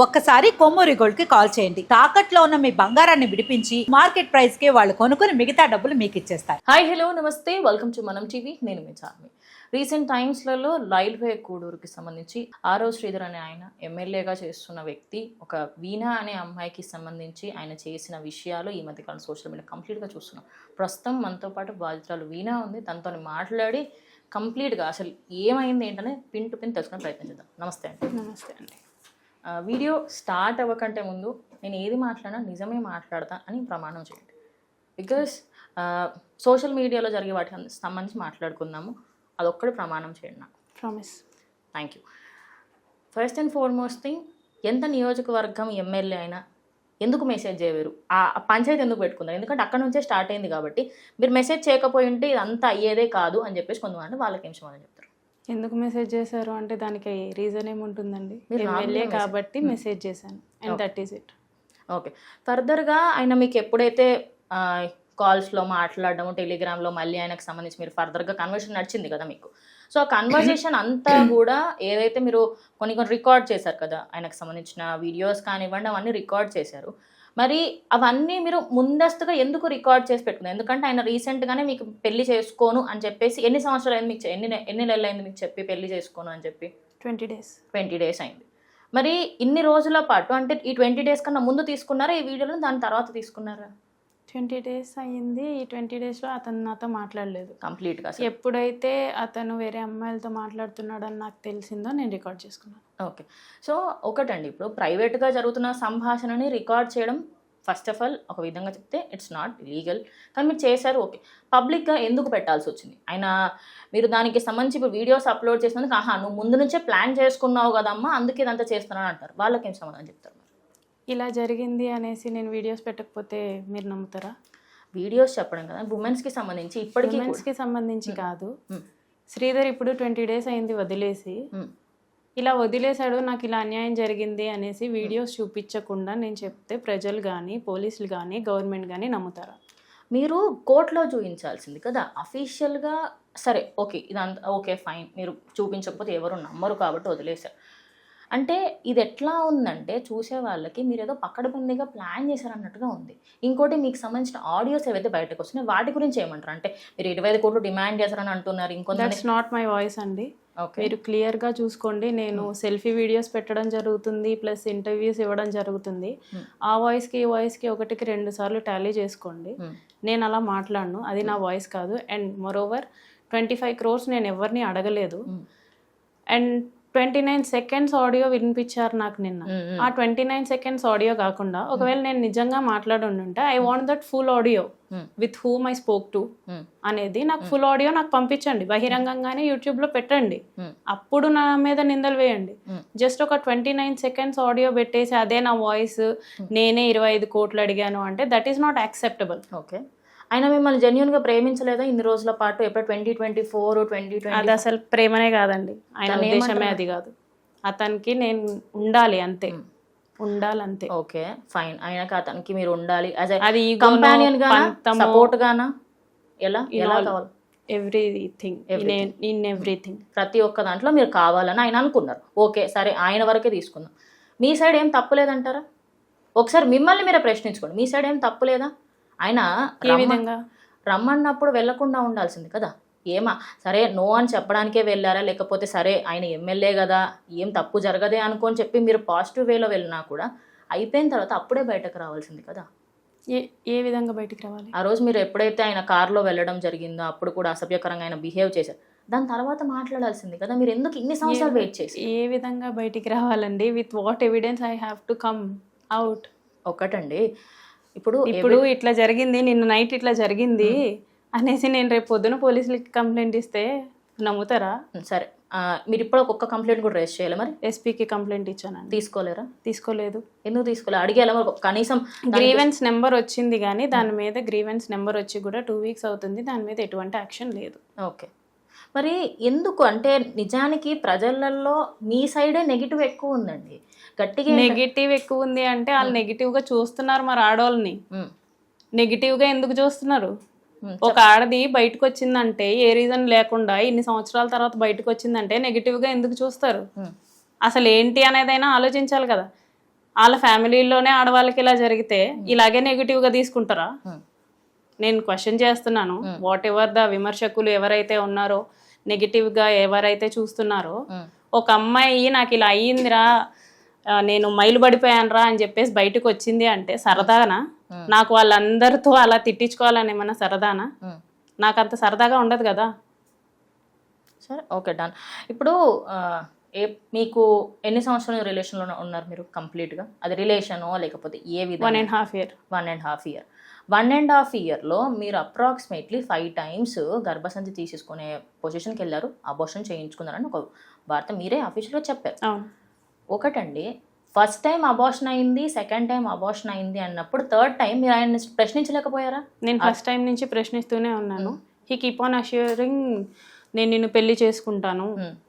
ఒక్కసారి కొమ్మూరి గోల్డ్ కి కాల్ చేయండి. తాకట్లో ఉన్న మీ బంగారాన్ని విడిపించి మార్కెట్ ప్రైస్ కి వాళ్ళు కొనుక్కుని మిగతా డబ్బులు మీకు ఇచ్చేస్తారు. హాయ్ హలో నమస్తే, వెల్కమ్ టు మనం టీవీ. నేను మీ చార్మి. రీసెంట్ టైమ్స్లలో రైల్వే కోడూరుకి సంబంధించి ఆరో శ్రీధర్ అనే ఆయన ఎమ్మెల్యేగా చేస్తున్న వ్యక్తి ఒక వీణా అనే అమ్మాయికి సంబంధించి ఆయన చేసిన విషయాలు ఈ మధ్యకాలం సోషల్ మీడియా కంప్లీట్గా చూస్తున్నాం. ప్రస్తుతం మనతో పాటు బాధితురాలు వీణా ఉంది. తనతో మాట్లాడి కంప్లీట్గా అసలు ఏమైంది ఏంటనే పిన్ టు పిన్ తెలుసుకునే ప్రయత్నం చేద్దాం. నమస్తే అండి. నమస్తే అండి. వీడియో స్టార్ట్ అవ్వకంటే ముందు నేను ఏది మాట్లాడినా నిజమే మాట్లాడతా అని ప్రమాణం చేయండి. బికాస్ సోషల్ మీడియాలో జరిగే వాటికి సంబంధించి మాట్లాడుకుందాము. అదొక్కటి ప్రమాణం చేయండి నాకు. Promise. Thank you. First and foremost thing, ఎంత నియోజకవర్గం ఎమ్మెల్యే అయినా ఎందుకు మెసేజ్ చేయలేరు? ఆ పంచాయతీ ఎందుకు పెట్టుకున్నారు? ఎందుకంటే అక్కడ నుంచే స్టార్ట్ అయింది కాబట్టి మీరు మెసేజ్ చేయకపోయి ఉంటే ఇదంతా అయ్యేదే కాదు అని చెప్పేసి కొంతమంది వాళ్ళకి ఏం సమాధానం చెప్తారు. ఎందుకు మెసేజ్ చేశారు అంటే దానికి రీజన్ ఏముంటుందండి? ఎమ్మెల్యే కాబట్టి మెసేజ్ చేశాను and that is it. Okay. ఫర్దర్గా ఆయన మీకు ఎప్పుడైతే కాల్స్లో మాట్లాడడం, టెలిగ్రామ్లో మళ్ళీ ఆయనకు సంబంధించి మీరు ఫర్దర్గా కన్వర్సేషన్ నడిచింది కదా మీకు. సో ఆ కన్వర్సేషన్ అంతా కూడా ఏదైతే మీరు కొన్ని రికార్డ్ చేశారు కదా, ఆయనకు సంబంధించిన వీడియోస్ కానివ్వండి అవన్నీ రికార్డ్ చేశారు. మరి అవన్నీ మీరు ముందస్తుగా ఎందుకు రికార్డ్ చేసి పెట్టుకున్నారు? ఎందుకంటే ఆయన రీసెంట్గానే మీకు పెళ్లి చేసుకోను అని చెప్పేసి ఎన్ని సంవత్సరాలు అయింది మీకు, ఎన్ని నెలలు అయింది మీకు చెప్పి పెళ్లి చేసుకోను అని చెప్పి? 20 days అయింది. మరి ఇన్ని రోజుల పాటు అంటే ఈ 20 days కన్నా ముందు తీసుకున్నారా ఈ వీడియోలను, దాని తర్వాత తీసుకున్నారా? 20 days అయ్యింది. ఈ 20 daysలో అతను నాతో మాట్లాడలేదు కంప్లీట్గా. ఎప్పుడైతే అతను వేరే అమ్మాయిలతో మాట్లాడుతున్నాడని నాకు తెలిసిందో నేను రికార్డ్ చేసుకున్నాను. ఓకే. సో ఒకటండి, ఇప్పుడు ప్రైవేట్గా జరుగుతున్న సంభాషణని రికార్డ్ చేయడం ఫస్ట్ ఆఫ్ ఆల్ ఒక విధంగా చెప్తే ఇట్స్ నాట్ లీగల్. కానీ మీరు చేశారు, ఓకే. పబ్లిక్గా ఎందుకు పెట్టాల్సి వచ్చింది? ఆయన మీరు దానికి సంబంధించి ఇప్పుడు వీడియోస్ అప్లోడ్ చేసినందుకు నువ్వు ముందు నుంచే ప్లాన్ చేసుకున్నావు కదమ్మా అందుకే ఇదంతా చేస్తున్నాను అంటారు. వాళ్ళకేం సమాధానం చెప్తారు? ఇలా జరిగింది అనేసి నేను వీడియోస్ పెట్టకపోతే మీరు నమ్ముతారా? వీడియోస్ చెప్పడం కదా ఉమెన్స్కి సంబంధించి, ఇప్పటికీ ఉమెన్స్కి సంబంధించి కాదు. శ్రీధర్ ఇప్పుడు 20 days అయింది వదిలేసి, ఇలా వదిలేశాడు, నాకు ఇలా అన్యాయం జరిగింది అనేసి వీడియోస్ చూపించకుండా నేను చెప్తే ప్రజలు కానీ పోలీసులు కానీ గవర్నమెంట్ కానీ నమ్ముతారా? మీరు కోర్టులో చూపించాల్సింది కదా అఫీషియల్గా. సరే ఓకే, ఇదంతా ఓకే ఫైన్, మీరు చూపించకపోతే ఎవరు నమ్మరు కాబట్టి వదిలేశారు. అంటే ఇది ఎట్లా ఉందంటే చూసే వాళ్ళకి మీరు ఏదో పక్కడబందీగా ప్లాన్ చేశారన్నట్టుగా ఉంది. ఇంకోటి మీకు సంబంధించిన ఆడియోస్ ఏవైతే బయటకు వస్తున్నాయి వాటి గురించి ఏమంటారు? అంటే మీరు 25 కోట్లు డిమాండ్ చేశారని అంటున్నారు. దట్స్ నాట్ మై వాయిస్ అండి. మీరు క్లియర్గా చూసుకోండి. నేను సెల్ఫీ వీడియోస్ పెట్టడం జరుగుతుంది, ప్లస్ ఇంటర్వ్యూస్ ఇవ్వడం జరుగుతుంది. ఆ వాయిస్కి ఈ వాయిస్కి 1కి 2 సార్లు టాలీ చేసుకోండి. నేను అలా మాట్లాడను, అది నా వాయిస్ కాదు. అండ్ మోరోవర్ 25 crores నేను ఎవరిని అడగలేదు. అండ్ 29 seconds ఆడియో వినిపించారు నాకు నిన్న. ఆ 29 seconds ఆడియో కాకుండా ఒకవేళ నేను నిజంగా మాట్లాడుంటే I want that full audio with whom I spoke to అనేది నాకు ఫుల్ ఆడియో నాకు పంపించండి, బహిరంగంగానే యూట్యూబ్లో పెట్టండి, అప్పుడు నా మీద నిందలు వేయండి. జస్ట్ ఒక 29 seconds ఆడియో పెట్టేసి అదే నా వాయిస్, నేనే 25 కోట్లు అడిగాను అంటే that is not acceptable. Okay. ఆయన మిమ్మల్ని జెన్యున్గా ప్రేమించలేదా ఇన్ని రోజుల పాటు? ఎప్పుడు 2024 2020? అది అసలు ప్రేమనే కాదండి, ఆయన ఉద్దేశమే అది కాదు. అతనికి నేను ఉండాలి అంతే, ఉండాలంతే. Okay fine. ఆయనకి అతనికి మీరు ఉండాలి అది కంపానియన్ గానా, సపోర్ట్ గానా, ఎలా కావాలి? ఎవ్రీథింగ్, ఇన్ ఎవ్రీథింగ్, ప్రతి ఒక్క దాంట్లో మీరు కావాలని ఆయన అనుకున్నారు. ఓకే సరే, ఆయన వరకే తీసుకుందాం. మీ సైడ్ ఏం తప్పులేదంటారా? ఒకసారి మిమ్మల్ని మీరే ప్రశ్నించుకోండి, మీ సైడ్ ఏం తప్పులేదా? ఆయన ఏ విధంగా రమ్మన్నప్పుడు వెళ్లకుండా ఉండాల్సింది కదా. ఏమా సరే నో అని చెప్పడానికే వెళ్ళారా, లేకపోతే సరే ఆయన ఎమ్మెల్యే కదా ఏం తప్పు జరగదే అనుకొని చెప్పి మీరు పాజిటివ్ వేలో వెళ్ళినా కూడా అయిపోయిన తర్వాత అప్పుడే బయటకు రావాల్సింది కదా. ఏ విధంగా బయటికి రావాలి? ఆ రోజు మీరు ఎప్పుడైతే ఆయన కార్లో వెళ్ళడం జరిగిందో అప్పుడు కూడా అసభ్యకరంగా ఆయన బిహేవ్ చేశారు, దాని తర్వాత మాట్లాడాల్సింది కదా. మీరు ఎందుకు ఇన్ని సంవత్సరాలు వెయిట్ చేసి? ఏ విధంగా బయటికి రావాలండి? With what evidence I have to come out? ఒకటండి, ఇప్పుడు ఇట్లా జరిగింది, నిన్న నైట్ ఇట్లా జరిగింది అనేసి నేను రేపు పొద్దున పోలీసులకి కంప్లైంట్ ఇస్తే నమ్ముతారా? సరే, మీరు ఇప్పుడు ఒక్క కంప్లైంట్ కూడా రేస్ చేయాలి. మరి ఎస్పీకి కంప్లైంట్ ఇచ్చాను. తీసుకోలేరా? తీసుకోలేదు. ఎందుకు తీసుకోలేదు? అడిగేలా కనీసం. గ్రీవెన్స్ నెంబర్ వచ్చింది కానీ దాని మీద గ్రీవెన్స్ నెంబర్ వచ్చి కూడా 2 weeks అవుతుంది, దాని మీద ఎటువంటి యాక్షన్ లేదు. ఓకే. మరి ఎందుకు అంటే నిజానికి ప్రజలలో మీ సైడే నెగిటివ్ ఎక్కువ ఉందండి. గట్టిగా నెగిటివ్ ఎక్కువ ఉంది అంటే వాళ్ళు నెగిటివ్గా చూస్తున్నారు. మరి ఆడవాళ్ళని నెగిటివ్గా ఎందుకు చూస్తున్నారు? ఒక ఆడది బయటకు వచ్చిందంటే ఏ రీజన్ లేకుండా ఇన్ని సంవత్సరాల తర్వాత బయటకు వచ్చిందంటే నెగిటివ్గా ఎందుకు చూస్తారు? అసలు ఏంటి అనేదైనా ఆలోచించాలి కదా. వాళ్ళ ఫ్యామిలీలోనే ఆడవాళ్ళకి ఇలా జరిగితే ఇలాగే నెగిటివ్గా తీసుకుంటారా? నేను క్వశ్చన్ చేస్తున్నాను. వాట్ ఎవర్ ద విమర్శకులు ఎవరైతే ఉన్నారో, నెగిటివ్గా ఎవరైతే చూస్తున్నారో, ఒక అమ్మాయి నాకు ఇలా అయ్యిందిరా, నేను మైలు పడిపోయానురా అని చెప్పేసి బయటకు వచ్చింది అంటే సరదానా? నాకు వాళ్ళందరితో అలా తిట్టించుకోవాలని ఏమన్నా సరదానా? నాకు అంత సరదాగా ఉండదు కదా. సరే, ఓకే, డన్. ఇప్పుడు మీకు ఎన్ని సంవత్సరాలు రిలేషన్లో ఉన్నారు మీరు కంప్లీట్గా? అది రిలేషనో లేకపోతే ఏ విధంగా? 1.5 year. 1.5 year. 1.5 yearలో మీరు అప్రాక్సిమేట్లీ 5 times గర్భసంచి తీసేసుకునే పొజిషన్కి వెళ్ళారు, అబోర్షన్ చేయించుకున్నారని ఒక వార్త మీరే అఫీషియల్గా చెప్పారు. అవును. ఒకటండి, ఫస్ట్ టైం అబార్షన్ అయింది, సెకండ్ టైం అబార్షన్ అయింది అన్నప్పుడు థర్డ్ టైం మీరు ఆయన ప్రశ్నించలేకపోయారా? నేను ఫస్ట్ టైం నుంచి ప్రశ్నిస్తూనే ఉన్నాను. హీ కీప్ ఆన్ అష్యూరింగ్ నేను నిన్ను పెళ్లి చేసుకుంటాను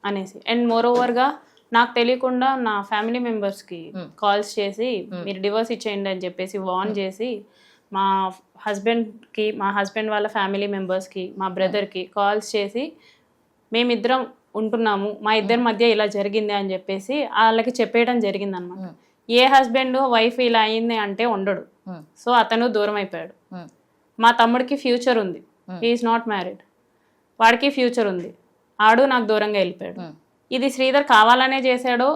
అనేసి. అండ్ మోర్ ఓవర్గా నాకు తెలియకుండా నా ఫ్యామిలీ మెంబర్స్కి కాల్స్ చేసి మీరు డివోర్స్ ఇచ్చేయండి అని చెప్పేసి వార్న్ చేసి, మా హస్బెండ్కి, మా హస్బెండ్ వాళ్ళ ఫ్యామిలీ మెంబర్స్కి, మా బ్రదర్కి కాల్స్ చేసి మేమిద్దరం ఉంటున్నాము, మా ఇద్దరి మధ్య ఇలా జరిగింది అని చెప్పేసి వాళ్ళకి చెప్పేయడం జరిగింది అనమాట. ఏ హస్బెండ్ వైఫ్ ఇలా అయింది అంటే ఉండడు. సో అతను దూరం అయిపోయాడు. మా తమ్ముడికి ఫ్యూచర్ ఉంది, హీఈస్ నాట్ మ్యారీడ్, వాడికి ఫ్యూచర్ ఉంది, ఆడు నాకు దూరంగా వెళ్ళిపోయాడు. ఇది శ్రీధర్ కావాలనే చేశాడో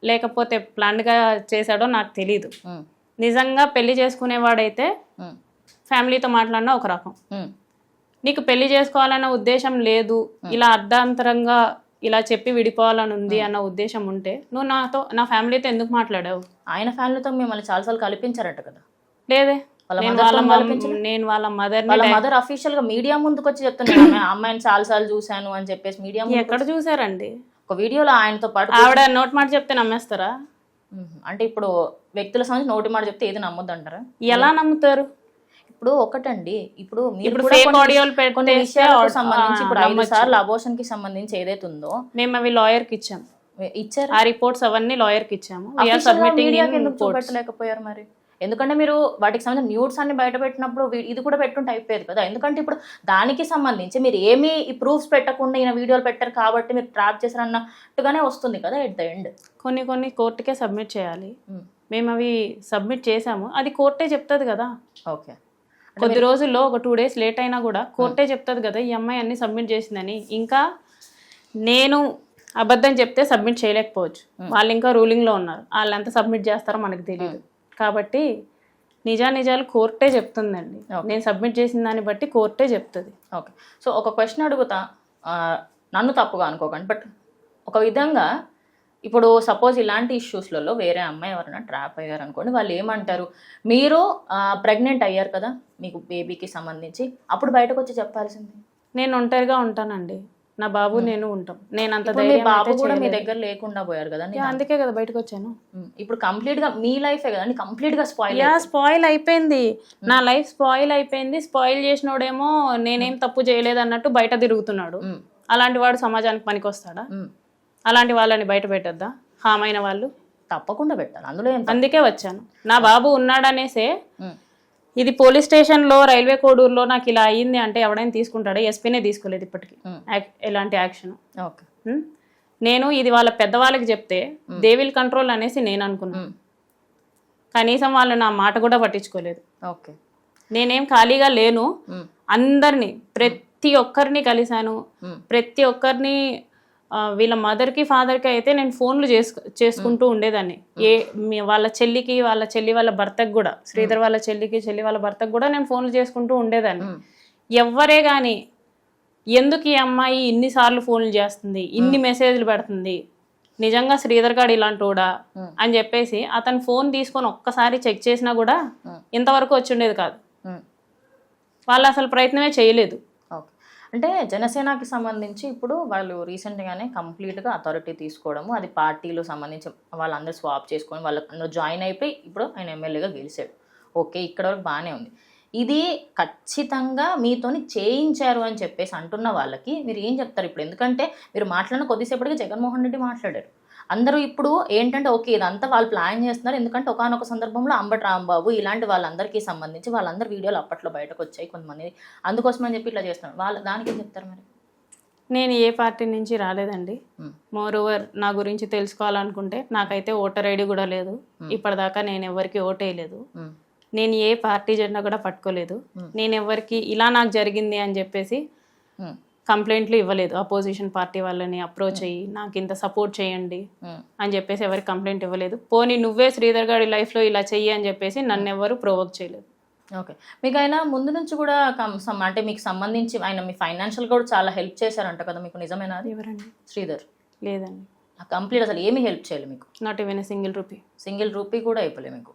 లేకపోతే ప్లాన్గా చేశాడో నాకు తెలీదు. నిజంగా పెళ్లి చేసుకునేవాడైతే ఫ్యామిలీతో మాట్లాడినా ఒక రకం, నీకు పెళ్లి చేసుకోవాలన్న ఉద్దేశం లేదు, ఇలా అర్ధాంతరంగా ఇలా చెప్పి విడిపోవాలని ఉంది అన్న ఉద్దేశం ఉంటే నువ్వు నా ఫ్యామిలీతో ఎందుకు మాట్లాడావు? ఆయన ఫ్యామిలీతో మిమ్మల్ని చాలాసార్లు కల్పించారట కదా? లేదే, నేను వాళ్ళ మదర్ అఫీషియల్ గా మీడియా ముందుకు వచ్చి చెప్తున్నాను, అమ్మాయిని చాలాసార్లు చూశాను అని చెప్పేసి. మీడియా ఎక్కడ చూసారండి? ఒక వీడియోలో ఆయనతో పాటు. ఆవిడ నోటి మాట చెప్తే నమ్మేస్తారా? అంటే ఇప్పుడు వ్యక్తుల సంబంధించి నోటి మాట చెప్తే ఏది నమ్మొద్దు అంటారా? ఎలా నమ్ముతారు? ఇప్పుడు ఒకటండి, ఇప్పుడు కొన్ని విషయాలకు సంబంధించి ఇప్పుడు 5 సార్లు అబోర్షన్ కి సంబంధించి ఏదైతే ఉందో మేము అవి లాయర్ కి ఇచ్చాము. ఇచ్చారు ఆ రిపోర్ట్స్ అవన్నీ లాయర్ కి ఇచ్చాము. చూపెట్టలేకపోయారు మరి? ఎందుకంటే మీరు వాటికి సంబంధించిన న్యూడ్స్ అన్ని బయట పెట్టినప్పుడు ఇది కూడా పెట్టుంటే అయిపోయేది కదా. ఎందుకంటే ఇప్పుడు దానికి సంబంధించి మీరు ఏమీ ఈ ప్రూఫ్స్ పెట్టకుండా ఈయన వీడియోలు పెట్టారు కాబట్టి మీరు ట్రాప్ చేశారు అన్నట్టుగానే వస్తుంది కదా ఎట్ ద ఎండ్. కొన్ని కోర్టుకే సబ్మిట్ చేయాలి. మేము అవి సబ్మిట్ చేసాము, అది కోర్టే చెప్తుంది కదా. ఓకే, కొద్ది రోజుల్లో ఒక 2 days లేట్ అయినా కూడా కోర్టే చెప్తుంది కదా ఈ అమ్మాయి అన్ని సబ్మిట్ చేసిందని. ఇంకా నేను అబద్ధం చెప్తే సబ్మిట్ చేయలేకపోవచ్చు, వాళ్ళు ఇంకా రూలింగ్లో ఉన్నారు, వాళ్ళు ఎంత సబ్మిట్ చేస్తారో మనకు తెలియదు. కాబట్టి నిజాలు కోర్టే చెప్తుందండి. నేను సబ్మిట్ చేసిన దాన్ని బట్టి కోర్టే చెప్తుంది. ఓకే, సో ఒక క్వశ్చన్ అడుగుతా, నన్ను తప్పుగా అనుకోకండి, బట్ ఒక విధంగా ఇప్పుడు సపోజ్ ఇలాంటి ఇష్యూస్లలో వేరే అమ్మాయి ఎవరైనా ట్రాప్ అయ్యారు అనుకోండి, వాళ్ళు ఏమంటారు, మీరు ప్రెగ్నెంట్ అయ్యారు కదా మీకు బేబీకి సంబంధించి, అప్పుడు బయటకు వచ్చి చెప్పాల్సింది. నేను ఒంటరిగా ఉంటానండి, నా బాబు నేను ఉంటాం. నేను అంత బాబు కూడా మీ దగ్గర లేకుండా పోయారు కదా, అందుకే కదా బయటకు వచ్చాను. ఇప్పుడు కంప్లీట్ గా మీ లైఫే కదా కంప్లీట్ గా స్పాయిల్ అయిపోయింది. నా లైఫ్ స్పాయిల్ అయిపోయింది. స్పాయిల్ చేసినోడేమో నేనేం తప్పు చేయలేదు అన్నట్టు బయట తిరుగుతున్నాడు. అలాంటి వాడు సమాజానికి పనికి వస్తాడా? అలాంటి వాళ్ళని బయట పెట్టద్దా? హామైన వాళ్ళు తప్పకుండా పెట్టాలి, అందులో అందుకే వచ్చాను. నా బాబు ఉన్నాడనేసే. ఇది పోలీస్ స్టేషన్లో, రైల్వే కోడూరులో నాకు ఇలా అయ్యింది అంటే ఎవడైనా తీసుకుంటాడా? ఎస్పీనే తీసుకోలేదు ఇప్పటికి ఎలాంటి యాక్షన్. ఓకే, నేను ఇది వాళ్ళ పెద్దవాళ్ళకి చెప్తే దే విల్ కంట్రోల్ అనేసి నేను అనుకున్నాను. కనీసం వాళ్ళు నా మాట కూడా పట్టించుకోలేదు. ఓకే, నేనేం ఖాళీగా లేను. అందరినీ, ప్రతి ఒక్కరిని కలిశాను. ప్రతి ఒక్కరిని, వీళ్ళ మదర్కి ఫాదర్కి అయితే నేను ఫోన్లు చేసుకుంటూ ఉండేదాన్ని. వాళ్ళ చెల్లికి, వాళ్ళ చెల్లి వాళ్ళ భర్తకు కూడా, శ్రీధర్ వాళ్ళ చెల్లికి, చెల్లి వాళ్ళ భర్తకు కూడా నేను ఫోన్లు చేసుకుంటూ ఉండేదాన్ని. ఎవ్వరే కానీ ఎందుకు ఈ అమ్మాయి ఇన్నిసార్లు ఫోన్లు చేస్తుంది, ఇన్ని మెసేజ్లు పెడుతుంది, నిజంగా శ్రీధర్ గారు ఇలాంటి కూడా అని చెప్పేసి అతను ఫోన్ తీసుకొని ఒక్కసారి చెక్ చేసినా కూడా ఇంతవరకు వచ్చి ఉండేది కాదు. వాళ్ళు అసలు ప్రయత్నమే చేయలేదు. అంటే జనసేనకి సంబంధించి ఇప్పుడు వాళ్ళు రీసెంట్గానే కంప్లీట్గా అథారిటీ తీసుకోవడము, అది పార్టీలు సంబంధించి వాళ్ళందరూ స్వాప్ చేసుకొని వాళ్ళందరూ జాయిన్ అయిపోయి ఇప్పుడు ఆయన ఎమ్మెల్యేగా గెలిచాడు. ఓకే, ఇక్కడ వరకు బాగానే ఉంది. ఇది ఖచ్చితంగా మీతోని చేయించారు అని చెప్పేసి అంటున్న వాళ్ళకి మీరు ఏం చెప్తారు ఇప్పుడు? ఎందుకంటే మీరు మాట్లాడిన కొద్దిసేపటికి జగన్మోహన్ రెడ్డి మాట్లాడారు. అందరూ ఇప్పుడు ఏంటంటే ఓకే ఇదంతా వాళ్ళు ప్లాన్ చేస్తున్నారు, ఎందుకంటే ఒకానొక సందర్భంలో అంబటి రాంబాబు ఇలాంటి వాళ్ళందరికీ సంబంధించి వాళ్ళందరి వీడియోలు అప్పట్లో బయటకు వచ్చాయి కొంతమంది, అందుకోసం అని చెప్పి ఇట్లా చేస్తున్నారు. వాళ్ళు దానికి ఏం చెప్తారు మరి? నేను ఏ పార్టీ నుంచి రాలేదండి. మ్మ్. మోర్ ఓవర్ నా గురించి తెలుసుకోవాలనుకుంటే నాకైతే ఓటర్ ఐడి కూడా లేదు. ఇప్పటిదాకా నేను ఎవరికి ఓటేయలేదు. మ్మ్. నేను ఏ పార్టీ జెండా కూడా పట్టుకోలేదు. నేను ఎవరికి ఇలా నాకు జరిగింది అని చెప్పేసి మ్మ్. కంప్లైంట్లు ఇవ్వలేదు. అపోజిషన్ పార్టీ వాళ్ళని అప్రోచ్ అయ్యి నాకు ఇంత సపోర్ట్ చేయండి మ్మ్. అని చెప్పేసి ఎవరికి కంప్లైంట్ ఇవ్వలేదు. పోనీ నువ్వే శ్రీధర్ గారి లైఫ్లో ఇలా చెయ్యి అని చెప్పేసి నన్ను ఎవరు ప్రొవోక్ చేయలేదు. ఓకే, మీకు ఆయన ముందు నుంచి కూడా అంటే మీకు సంబంధించి ఆయన మీ ఫైనాన్షియల్ కూడా చాలా హెల్ప్ చేశారంట కదా, మీకు నిజమేనా అది? ఎవరండి? శ్రీధర్ లేదండి, కంప్లీట్ అసలు ఏమీ హెల్ప్ చేయలేదు మీకు? Not even single rupee. Single rupee కూడా అయిపోలేదు మీకు.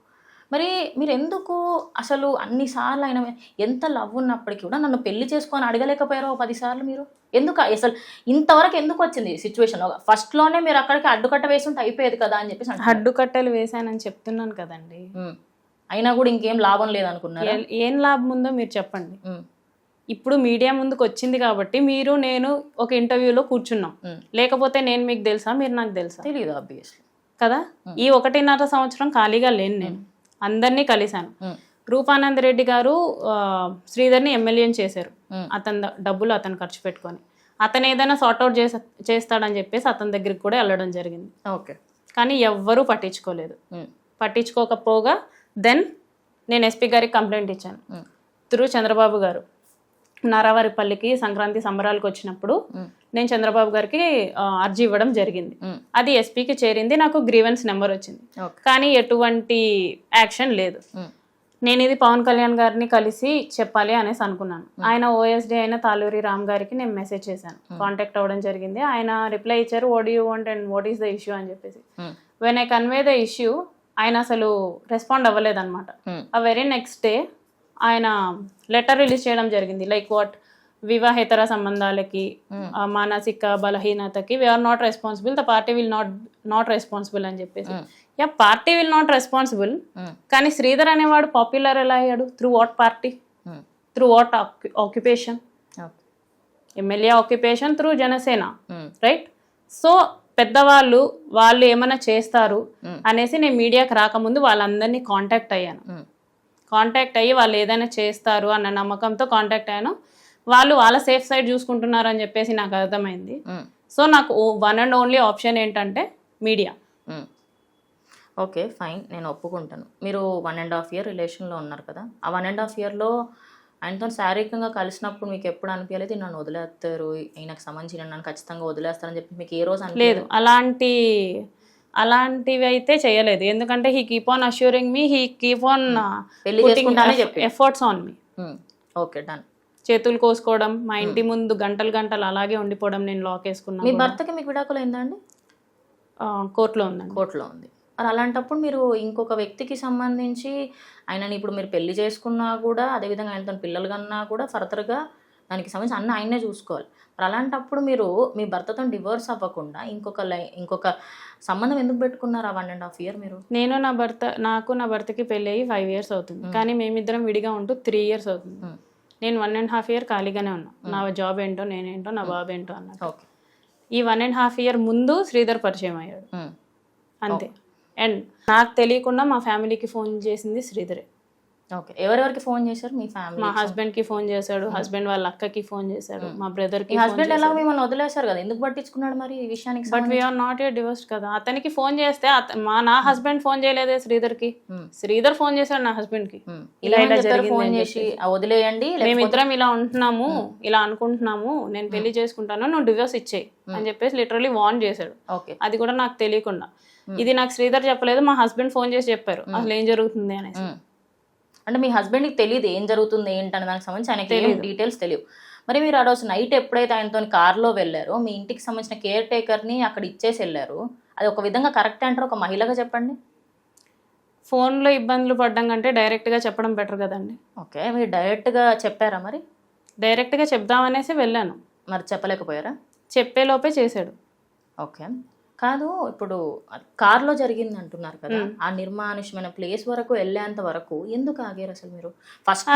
మరి మీరు ఎందుకు అసలు అన్నిసార్లు ఆయన ఎంత లవ్ ఉన్నప్పటికీ కూడా నన్ను పెళ్లి చేసుకొని అడగలేకపోయారో 10 సార్లు మీరు? ఎందుకు అసలు ఇంతవరకు ఎందుకు వచ్చింది సిచ్యువేషన్? ఫస్ట్లోనే మీరు అక్కడికి అడ్డుకట్ట వేసి ఉంటే అయిపోయేది కదా అని చెప్పేసి అంటున్నారు. అడ్డుకట్టలు వేసానని చెప్తున్నాను కదండి. అయినా కూడా ఇంకేం లాభం లేదనుకున్నారు. ఏం లాభం ఉందో మీరు చెప్పండి. ఇప్పుడు మీడియా ముందుకు వచ్చింది కాబట్టి మీరు నేను ఒక ఇంటర్వ్యూలో కూర్చున్నాం. లేకపోతే నేను మీకు తెలుసా, మీరు నాకు తెలుసా? తెలియదు ఆబ్వియస్లీ కదా. ఈ 1.5 సంవత్సరం ఖాళీగా లేను, నేను అందరినీ కలిశాను. రూపానంద్ రెడ్డి గారు శ్రీధర్ని ఎమ్మెల్యేని చేశారు. అతని డబ్బులు అతను ఖర్చు పెట్టుకొని అతను ఏదైనా సార్ట్అవుట్ చేస్తాడని చెప్పేసి అతని దగ్గరికి కూడా వెళ్ళడం జరిగింది. ఓకే, కానీ ఎవ్వరూ పట్టించుకోలేదు. పట్టించుకోకపోగా దెన్ నేను ఎస్పీ గారికి కంప్లైంట్ ఇచ్చాను. త్రూ చంద్రబాబు గారు నారావారిపల్లికి సంక్రాంతి సంబరాలకు వచ్చినప్పుడు నేను చంద్రబాబు గారికి అర్జీ ఇవ్వడం జరిగింది. అది ఎస్పీకి చేరింది, నాకు గ్రీవెన్స్ నెంబర్ వచ్చింది. కానీ ఎటువంటి యాక్షన్ లేదు. నేను ఇది పవన్ కళ్యాణ్ గారిని కలిసి చెప్పాలి అనేసి అనుకున్నాను. ఆయన ఓఎస్డీ అయిన తాలూరి రామ్ గారికి నేను మెసేజ్ చేశాను, కాంటాక్ట్ అవ్వడం జరిగింది. ఆయన రిప్లై ఇచ్చారు, what you want and what is the issue అని చెప్పేసి. When I convey the issue, ఆయన అసలు రెస్పాండ్ అవ్వలేదన్నమాట. ఆ వెరీ నెక్స్ట్ డే ఆయన లెటర్ రిలీజ్ చేయడం జరిగింది. లైక్ వాట్, వివాహేతర సంబంధాలకి, మానసిక బలహీనతకి we are not responsible, the party will not responsible అని చెప్పేసి. Yeah, party will not responsible. కానీ శ్రీధర్ అనేవాడు పాపులర్ ఎలా అయ్యాడు? Through what party, through what occupation? MLA occupation through Janasena, right? So పెద్దవాళ్ళు వాళ్ళు ఏమైనా చేస్తారు అనేసి నేను మీడియాకి రాకముందు వాళ్ళందరినీ కాంటాక్ట్ అయ్యాను. కాంటాక్ట్ అయ్యి వాళ్ళు ఏదైనా చేస్తారు అన్న నమ్మకంతో కాంటాక్ట్ అయ్యాను. వాళ్ళు వాళ్ళ సేఫ్ సైడ్ చూసుకుంటున్నారు అని చెప్పేసి నాకు అర్థమైంది. సో నాకు వన్ అండ్ ఓన్లీ ఆప్షన్ ఏంటంటే మీడియా. ఓకే ఫైన్, నేను ఒప్పుకుంటాను. మీరు 1.5 year రిలేషన్లో ఉన్నారు కదా, ఆ 1.5 yearలో ఆయనతో శారీరకంగా కలిసినప్పుడు మీకు ఎప్పుడు అనిపించలేదు నన్ను వదిలేస్తారు, ఈయనకు సంబంధించి నన్ను ఖచ్చితంగా వదిలేస్తారని చెప్పి మీకు ఏ రోజు లేదు? అలాంటివి అయితే చేయలేదు. ఎందుకంటే he keep on assuring me, he keep on efforts on me. Okay done. చేతులు కోసుకోవడం, మా ఇంటి ముందు గంటలు అలాగే ఉండిపోవడం, నేను లాక్ వేసుకున్నాను. మీ భర్తకి మీకు విడాకులు అయిందా అండి? కోర్టులో ఉందండి. కోర్టులో ఉంది. మరి అలాంటప్పుడు మీరు ఇంకొక వ్యక్తికి సంబంధించి ఆయనని ఇప్పుడు మీరు పెళ్లి చేసుకున్నా కూడా, అదేవిధంగా ఆయనతో పిల్లలు కన్నా కూడా ఫర్దర్గా దానికి సంబంధించి అన్న ఆయనే చూసుకోవాలి. మరి అలాంటప్పుడు మీరు మీ భర్తతో డివోర్స్ అవ్వకుండా ఇంకొక సంబంధం ఎందుకు పెట్టుకున్నారు ఆ 1.5 year మీరు? నాకు నా భర్తకి పెళ్ళి అయ్యి 5 years అవుతుంది. కానీ మేమిద్దరం విడిగా ఉంటూ 3 years అవుతుంది. నేను 1.5 year ఖాళీగానే ఉన్నా. నా జాబ్ ఏంటో, నేనేంటో, నా బాబు ఏంటో అన్నది. ఓకే, ఈ 1.5 year ముందు శ్రీధర్ పరిచయం అయ్యాడు, అంతే. అండ్ నాకు తెలియకుండా మా ఫ్యామిలీకి ఫోన్ చేసింది శ్రీధరే. ఓకే, ఎవరెవరికి ఫోన్ చేశారు? మీ ఫ్యామిలీ? మా హస్బెండ్ కి ఫోన్ చేశాడు, హస్బెండ్ వాళ్ళ అక్కకి ఫోన్ చేశాడు, మా బ్రదర్ కి. హస్బెండ్ ఎలా మిమ్మల్ని వదిలేశారు కదా, ఎందుకు పట్టించుకున్నాడు మరి ఈ విషయానికి? But we are not a divorced కదా. అతనికి ఫోన్ చేస్తే నా హస్బెండ్ ఫోన్ చేయలేదే శ్రీధర్ కి. శ్రీధర్ ఫోన్ చేశాడు నా హస్బెండ్ కి, ఇలా ఫోన్ చేసి వదిలేయండి, మేమిద్దరం ఇలా ఉంటున్నాము, ఇలా అనుకుంటున్నాము, నేను పెళ్లి చేసుకుంటాను, నువ్వు డివోర్స్ ఇచ్చేయి అని చెప్పేసి లిటరలీ వార్న్ చేశాడు. అది కూడా నాకు తెలియకుండా. ఇది నాకు శ్రీధర్ చెప్పలేదు, మా హస్బెండ్ ఫోన్ చేసి చెప్పారు అసలు ఏం జరుగుతుంది అనేసి. అంటే మీ హస్బెండ్కి తెలియదు ఏం జరుగుతుంది ఏంటనే దానికి సంబంధించి ఆయనకి డీటెయిల్స్ తెలియవు. మరి మీరు ఆ రోజు నైట్ ఎప్పుడైతే ఆయనతో కార్లో వెళ్ళారో మీ ఇంటికి సంబంధించిన కేర్ టేకర్ని అక్కడ ఇచ్చేసి వెళ్ళారు, అది ఒక విధంగా కరెక్ట్ అంటారు ఒక మహిళగా? చెప్పండి. ఫోన్లో ఇబ్బందులు పడ్డం కంటే డైరెక్ట్గా చెప్పడం బెటర్ కదండి. ఓకే, మీరు డైరెక్ట్గా చెప్పారా? మరి డైరెక్ట్గా చెప్దామనేసి వెళ్ళాను. మరి చెప్పలేకపోయారా? చెప్పేలోపే చేశాడు. ఓకే, కాదు ఇప్పుడు కార్లో జరిగింది అంటున్నారు కదా, ఆ నిర్మానుష్యమైన ప్లేస్ వరకు వెళ్ళేంత వరకు ఎందుకు ఆగారు అసలు మీరు? ఫస్ట్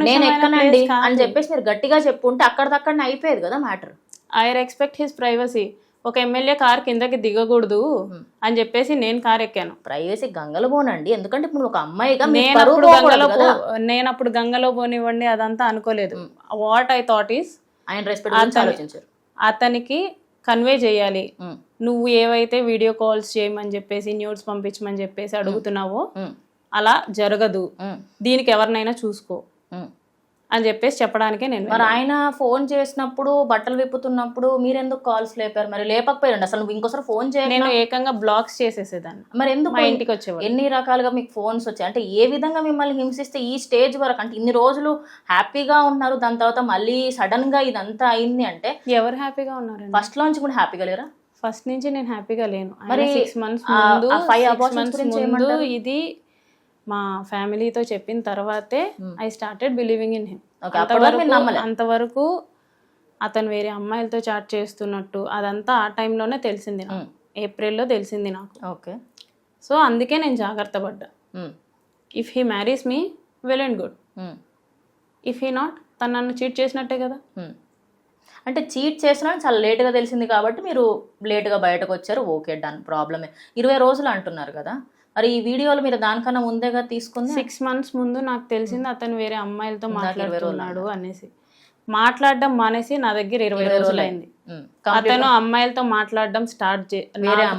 నేను ఎక్కనండి అని చెప్పేసి మీరు గట్టిగా చెప్పుంటే అక్కడిదక్కడనే అయిపోయేది కదా matter. I respect his privacy. ఒక ఎమ్మెల్యే కార్ కిందకి దిగకూడదు అని చెప్పేసి నేను కార్ ఎక్కాను. ప్రైవసీ గంగలో పోనండి, ఎందుకంటే ఇప్పుడు ఒక అమ్మాయిగా నేను అప్పుడు గంగలో పోనివ్వండి అదంతా అనుకోలేదు. వాట్ ఐ థాట్ ఈస్ ఆయన రెస్పెక్ట్ ఆలోచించారు. అతనికి కన్వే చేయాలి. ఉమ్, నువ్వు ఏవైతే వీడియో కాల్స్ చేయమని చెప్పేసి న్యూడ్స్ పంపించమని చెప్పేసి అడుగుతున్నావో ఉమ్, అలా జరగదు, ఉమ్, దీనికి ఎవరినైనా చూసుకో ఉమ్. అని చెప్పేసి చెప్పడానికే నేను మరి ఆయన ఫోన్ చేసినప్పుడు బట్టలు విప్పుతున్నప్పుడు మీరెందుకు కాల్స్ లేపారు? మరి లేపకపోయారండి అసలు నువ్వు ఇంకోసారి ఫోన్ చేయ. నేను ఏకంగా బ్లాక్స్ చేసేసేదాన్ని. మరి ఎందుకు మా ఇంటికి వచ్చేవాడు. ఎన్ని రకాలుగా మీకు ఫోన్స్ వచ్చాయి? అంటే ఏ విధంగా మిమ్మల్ని హింసిస్తే ఈ స్టేజ్ వరకు? అంటే ఇన్ని రోజులు హ్యాపీగా ఉన్నారు, దాని తర్వాత మళ్ళీ సడన్ గా ఇదంతా అయింది అంటే ఎవరు హ్యాపీగా ఉన్నారండి? ఫస్ట్ లోంచి కూడా హ్యాపీగా లేరా? ఫస్ట్ నుంచి నేను హ్యాపీగా లేను. మరి 6 months ముందు 5 6 abortions months గురించి ముందు ఏమంటారు? ఇది మా ఫ్యామిలీతో చెప్పిన తర్వాతే I started believing in him. Okay, అప్పటివరకు మీరు నమ్మలే. అంతవరకు అతను వేరే అమ్మాయిలతో చాట్ చేస్తున్నట్టు అదంతా ఆ టైంలోనే తెలిసింది నాకు. ఏప్రిల్లో తెలిసింది నాకు. ఓకే. సో అందుకే నేను జాగ్రత్త పడ్డా. If he marries me well and good, if he not తను నన్ను చీట్ చేసినట్టే కదా. అంటే చీట్ చేసినా చాలా లేట్గా తెలిసింది కాబట్టి మీరు లేట్గా బయటకు వచ్చారు. ఓకే, డన్, ప్రాబ్లమే. 20 రోజులు అంటున్నారు కదా, మరి ఈ వీడియోలు మీరు దానికన్నా ముందేగా తీసుకుంది. 6 months ముందు నాకు తెలిసింది అతను వేరే అమ్మాయిలతో మాట్లాడుతున్నాడు అనేసి. మాట్లాడడం మానేసి నా దగ్గర 20 రోజులు అయింది. అతను అమ్మాయిలతో మాట్లాడడం స్టార్ట్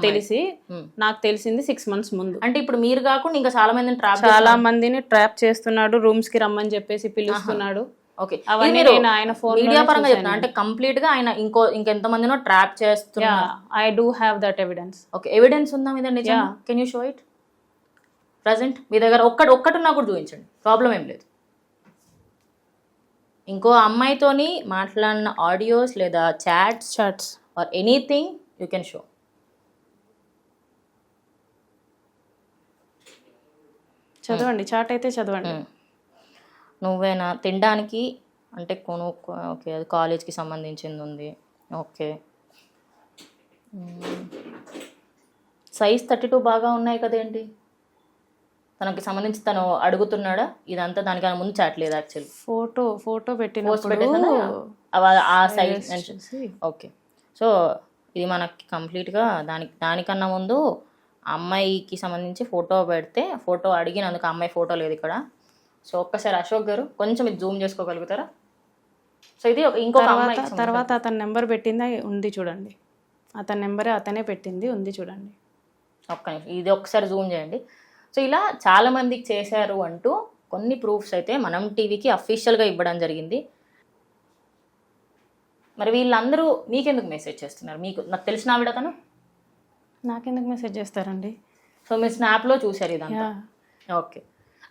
తెలిసి నాకు తెలిసింది 6 months ముందు. అంటే ఇప్పుడు మీరు కాకుండా ఇంకా చాలా మందిని ట్రాప్ చేస్తున్నాడు, రూమ్స్ కి రమ్మని చెప్పేసి పిలుస్తున్నాడు. ఓకే, అవన్నీ నేను ఆయన ఫోన్ మీడియా పరంగా చెప్తున్నా. అంటే కంప్లీట్ గా ఆయన ఇంకెంత మందినో ట్రాప్ చేస్తున్నా. I do have that evidence. Okay, evidence ఉందా మీద నిజం? Can you show it present? మీ దగ్గర ఒక్కటున్నా కూడా చూపించండి, ప్రాబ్లం ఏం లేదు. ఇంకో అమ్మాయితోని మాట్లాడిన ఆడియోస్ లేదా chats or anything you can show. చదవండి, చాట్ అయితే చదవండి. నువ్వేనా తినడానికి అంటే ఓకే, అది కాలేజ్కి సంబంధించింది ఉంది. ఓకే, సైజ్ 32 బాగా ఉన్నాయి కదేంటి? తనకి సంబంధించి తను అడుగుతున్నాడా ఇదంతా? దానికన్నా ముందు చాట్ లేదు యాక్చువల్లీ. ఫోటో ఆ సైజ్. ఓకే, సో ఇది మనకి కంప్లీట్గా దానికన్నా ముందు అమ్మాయికి సంబంధించి ఫోటో పెడితే ఫోటో అడిగినందుకు అమ్మాయి ఫోటో లేదు ఇక్కడ. సో ఒక్కసారి అశోక్ గారు కొంచెం ఇది జూమ్ చేసుకోగలుగుతారా? సో ఇది ఇంకొక అమ్మాయి తర్వాత అతని నెంబర్ పెట్టింది ఉంది చూడండి. అతని నెంబరే అతనే పెట్టింది ఉంది చూడండి. ఒక్క నిమిషం, ఇది ఒకసారి జూమ్ చేయండి. సో ఇలా చాలా మందికి చేశారు అంటూ కొన్ని ప్రూఫ్స్ అయితే మనం టీవీకి అఫీషియల్గా ఇవ్వడం జరిగింది. మరి వీళ్ళందరూ మీకెందుకు మెసేజ్ చేస్తున్నారు? నాకు తెలిసిన ఆవిడ తను నాకెందుకు మెసేజ్ చేస్తారండి? సో మీరు స్నాప్లో చూశారు ఇదంతా. ఓకే,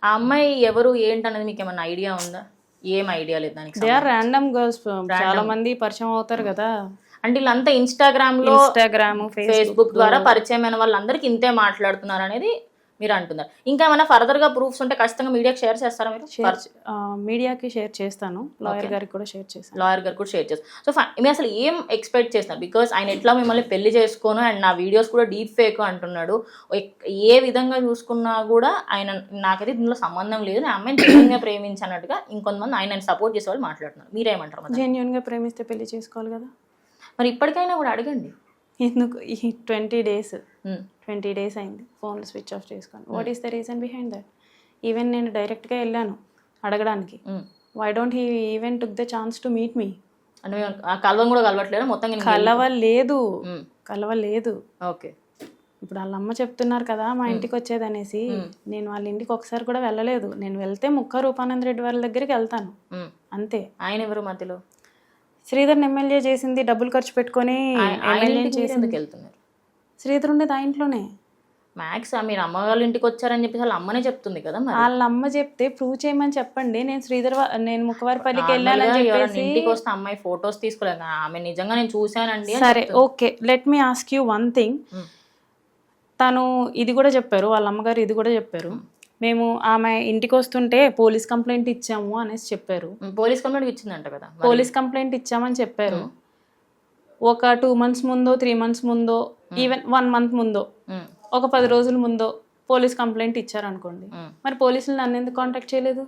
ఆ అమ్మాయి ఎవరు ఏంటనేది మీకు ఏమన్నా ఐడియా ఉందా? ఏం ఐడియా లేదు దానికి. దే ఆర్ ర్యాండమ్ గర్ల్స్, చాలా మంది పరిచయం అవుతారు కదా. అంటే వీళ్ళంతా ఇన్స్టాగ్రామ్ ఫేస్బుక్ ద్వారా పరిచయమైన వాళ్ళందరికీ ఇంతే మాట్లాడుతున్నారు అనేది మీరు అంటున్నారు. ఇంకా ఏమైనా ఫర్దర్ గా ప్రూఫ్స్ ఉంటే ఖచ్చితంగా మీడియాకి షేర్ చేస్తారా మీరు? మీడియాకి షేర్ చేస్తాను, లాయర్ గారికి కూడా షేర్ చేస్తాను. లాయర్ గారికి కూడా షేర్ చేస్తాను. సో మీరు అసలు ఏం ఎక్స్పెక్ట్ చేస్తున్నారు? బికాస్ ఆయన ఎట్లా మిమ్మల్ని పెళ్లి చేసుకోను అండ్ నా వీడియోస్ కూడా డీప్ ఫేక్ అంటున్నాడు. ఏ విధంగా చూసుకున్నా కూడా ఆయన నాకైతే దీనిలో సంబంధం లేదు, నేను అమ్మాయిని జెన్యూన్గా ప్రేమించినట్టుగా ఇంకొంతమంది ఆయన సపోర్ట్ చేసే వాళ్ళు మాట్లాడుతున్నారు. మీరేమంటారు? జెన్యూన్గా ప్రేమిస్తే పెళ్లి చేసుకోవాలి కదా. మరి ఇప్పటికైనా కూడా అడగండి. ఎందుకు ఈ 20 days అయింది ఫోన్ స్విచ్ ఆఫ్ చేసుకొని. What is the reason behind that? Even నేను డైరెక్ట్గా వెళ్ళాను అడగడానికి. Why don't he even took the chance to meet me? అంటే కలవం కూడా కలవట్లేదు మొత్తం? కలవలేదు. ఓకే, ఇప్పుడు వాళ్ళ అమ్మ చెప్తున్నారు కదా మా ఇంటికి వచ్చేదనేసి. నేను వాళ్ళ ఇంటికి ఒకసారి కూడా వెళ్ళలేదు. నేను వెళ్తే ముక్క రూపానంద రెడ్డి వాళ్ళ దగ్గరికి వెళ్తాను అంతే. ఆయన ఎవరు మధ్యలో? శ్రీధర్ ఎమ్మెల్యే చేసింది డబ్బులు ఖర్చు పెట్టుకొని వెళ్తున్నారు. శ్రీధర్ ఉండేది ఆ ఇంట్లోనే. మ్యాక్స్ మీరు అమ్మ వాళ్ళ ఇంటికి వచ్చారని చెప్పేసి వాళ్ళ అమ్మనే చెప్తుంది కదా. వాళ్ళ అమ్మ చెప్తే ప్రూవ్ చేయమని చెప్పండి. నేను ముఖవారిపల్లికి వెళ్ళానని చెప్పేసి ఇంటికి వస్తే అమ్మాయి ఫొటోస్ తీసుకోలేదు. ఆమె నిజంగా నేను చూశానండి. సరే, okay, let me ask you one thing. తను ఇది కూడా చెప్పారు, వాళ్ళ అమ్మగారు ఇది కూడా చెప్పారు, మేము ఆమె ఇంటికి వస్తుంటే పోలీస్ కంప్లైంట్ ఇచ్చాము అనేసి చెప్పారు. పోలీస్ కంప్లైంట్ ఇచ్చిందంట కదా. పోలీస్ కంప్లైంట్ ఇచ్చామని చెప్పారు. ఒక 2 months ముందో 3 months ముందో ఈవెన్ 1 month ముందో ఒక 10 రోజుల ముందో పోలీస్ కంప్లైంట్ ఇచ్చారనుకోండి. మరి పోలీసులు నన్ను ఎందుకు కాంటాక్ట్ చేయలేదు?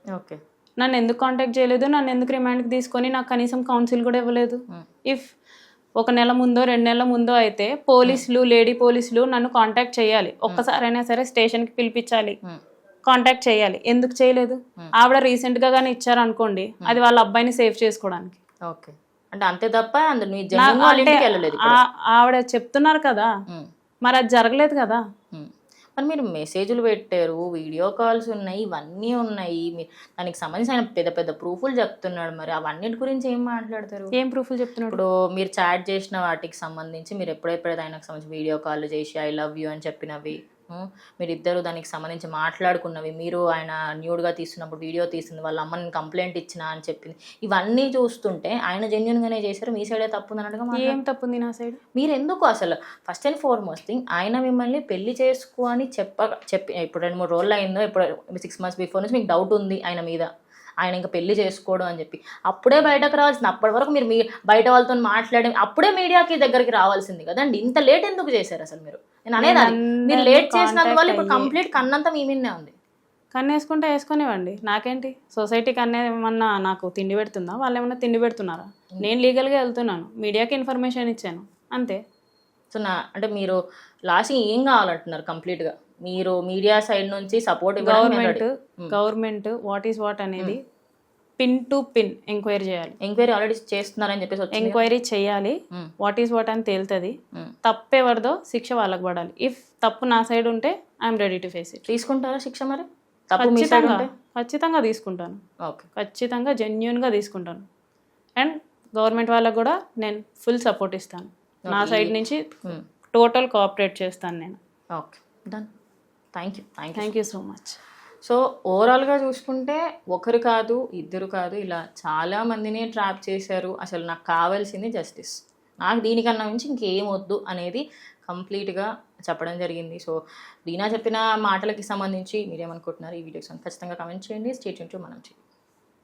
ఓకే, నన్ను ఎందుకు కాంటాక్ట్ చేయలేదు? నన్ను ఎందుకు రిమాండ్కి తీసుకొని నాకు కనీసం కౌన్సిల్ కూడా ఇవ్వలేదు? ఇఫ్ 1 నెల ముందో 2 నెలల ముందో అయితే లేడీ పోలీసులు నన్ను కాంటాక్ట్ చేయాలి. ఒక్కసారైనా సరే స్టేషన్కి పిలిపించాలి, కాంటాక్ట్ చేయాలి. ఎందుకు చేయలేదు? ఆవిడ రీసెంట్గా కానీ ఇచ్చారనుకోండి, అది వాళ్ళ అబ్బాయిని సేవ్ చేసుకోవడానికి. ఓకే, అంటే అంతే తప్ప అందులో మీ జెన్యున్ వాళ్ళ ఇంటికి వెళ్ళలేదు ఇప్పుడు. ఆవిడ చెప్తున్నారు కదా, ఉమ్. మరి అది జరగలేదు కదా. మరి మీరు మెసేజ్లు పెట్టారు, వీడియో కాల్స్ ఉన్నాయి, ఇవన్నీ ఉన్నాయి, దానికి సంబంధించి ఆయన పెద్ద పెద్ద ప్రూఫ్లు చెప్తున్నాడు, మరి అవన్నిటి గురించి ఏం మాట్లాడతారు? ఏం ప్రూఫ్లు చెప్తున్నాడు? ఇప్పుడు మీరు చాట్ చేసిన వాటికి సంబంధించి మీరు ఎప్పుడెప్పుడైతే ఆయనకు సంబంధించి వీడియో కాల్ చేసి ఐ లవ్ యూ అని చెప్పినవి, మీరిద్దరు దానికి సంబంధించి మాట్లాడుకున్నవి, మీరు ఆయన న్యూడ్గా తీస్తున్నప్పుడు వీడియో తీస్తుంది, వాళ్ళ అమ్మని కంప్లైంట్ ఇచ్చిన అని చెప్పింది, ఇవన్నీ చూస్తుంటే ఆయన జెన్యున్గానే చేశారు, మీ సైడే తప్పు అన్నట్టుగా. ఏం తప్పుంది నా సైడ్? మీరు ఎందుకు అసలు ఫస్ట్ అండ్ ఫార్మోస్ట్ థింగ్ ఆయన మిమ్మల్ని పెళ్లి చేసుకో అని చెప్పి ఇప్పుడు 2-3 రోజులు అయిందో, ఇప్పుడు 6 months బిఫోర్ నుంచి మీకు డౌట్ ఉంది ఆయన మీద, ఆయన ఇంకా పెళ్లి చేసుకోవడం అని చెప్పి అప్పుడే బయటకు రావాల్సింది. అప్పటి వరకు మీరు బయట వాళ్ళతో మాట్లాడి అప్పుడే మీడియాకి దగ్గరికి రావాల్సింది కదండి. ఇంత లేట్ ఎందుకు చేశారు అసలు? నేను అనేది మీరు లేట్ చేసినందువల్ల ఇప్పుడు కంప్లీట్ కన్నంతా మీ మీదనే ఉంది. కన్ను వేసుకుంటే వేసుకునేవ్వండి, నాకేంటి. సొసైటీ కన్నే ఏమన్నా నాకు తిండి పెడుతుందా? వాళ్ళు ఏమన్నా తిండి పెడుతున్నారా? నేను లీగల్గా వెళ్తున్నాను, మీడియాకి ఇన్ఫర్మేషన్ ఇచ్చాను, అంతే. సో అంటే మీరు లాస్ట్ ఏం కావాలంటున్నారు కంప్లీట్గా? మీరు మీడియా సైడ్ నుంచి support government what is what అనేది పిన్ టు పిన్ ఎంక్వైరీ చేయాలి. ఎంక్వైరీ ఆల్రెడీ చేస్తున్నారని చెప్పేసి ఎంక్వైరీ చేయాలి, వాట్ ఈస్ వాట్ అని తేలుతుంది. తప్పెవరిదో శిక్ష వాళ్ళకి పడాలి. ఇఫ్ తప్పు నా సైడ్ ఉంటే I'm ready to face it. తీసుకుంటారా శిక్ష? మరి ఖచ్చితంగా తీసుకుంటాను, ఓకే, ఖచ్చితంగా జెన్యున్గా తీసుకుంటాను. అండ్ గవర్నమెంట్ వాళ్ళకు కూడా నేను ఫుల్ సపోర్ట్ ఇస్తాను, నా సైడ్ నుంచి టోటల్ కోఆపరేట్ చేస్తాను నేను. Okay, done. Thank you so much. So ఓవరాల్గా చూసుకుంటే ఒకరు కాదు, ఇద్దరు కాదు, ఇలా చాలా మందిని ట్రాప్ చేశారు. అసలు నాకు కావాల్సింది జస్టిస్, నాకు దీనికన్నా నుంచి ఇంకేం వద్దు అనేది కంప్లీట్గా చెప్పడం జరిగింది. సో దీనా చెప్పిన మాటలకి సంబంధించి మీరేమనుకుంటున్నారు ఈ వీడియోస్ ఖచ్చితంగా కమెంట్ చేయండి. స్టే ట్యూన్ టు మనం.